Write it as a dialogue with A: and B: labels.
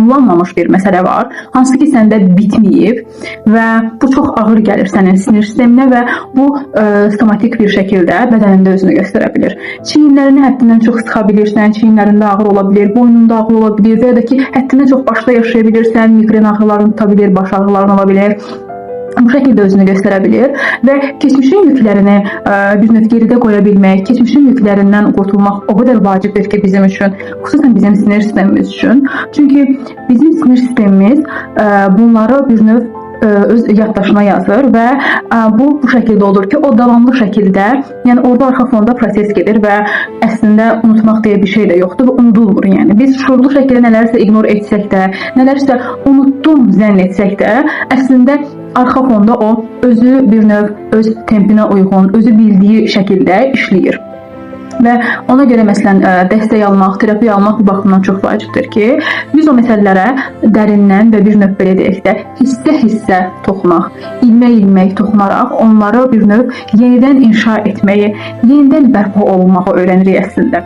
A: tamamlanmamış bir məsələ var, hansı ki səndə bitməyib və bu çox ağır gəlir sənin sinir sisteminə və bu somatik bir şəkildə bədənində özünü göstərə bilir. Çiyinlərini həddindən çox sıxa bilirsən, çiyinlərində ağrı ola bilir, boynunda ağrı ola bilir və ya da ki, həddindən çox başda yaşaya bilirsən, migren ağrılarını tuta bilir, baş ağrılarını ola bilir. Bu şəkildə özünü göstərə bilir və keçmişin yüklərini bir növ geridə qoya bilmək, keçmişin yüklərindən qurtulmaq o qədər vacibdir ki, bizim üçün, xüsusən bizim sinir sistemimiz üçün. Çünki bizim sinir sistemimiz bunları bir növ öz yaddaşına yazır və bu şəkildə olur ki, o davamlı şəkildə, yəni orada arxa fonda proses gedir və əslində unutmaq deyə bir şey də yoxdur və unudulmur. Yəni biz şuurlu şəkildə nələrsə ignore etsək də, nələrsə unutdum zənn etsək də, əslində arxa fonda o özü bir növ öz tempinə uyğun, özü bildiyi şəkildə işləyir. Və ona görə məsələn dəstək almaq, terapiya almaq bu baxımdan çox vacibdir ki, biz o məsələlərə dərindən və bir növ belə deyək də hissə-hissə toxunaq, ilmək-ilmək toxunaraq onları bir növ yenidən inşa etməyi, yenidən bərpa olunmağı öyrənirik əslində.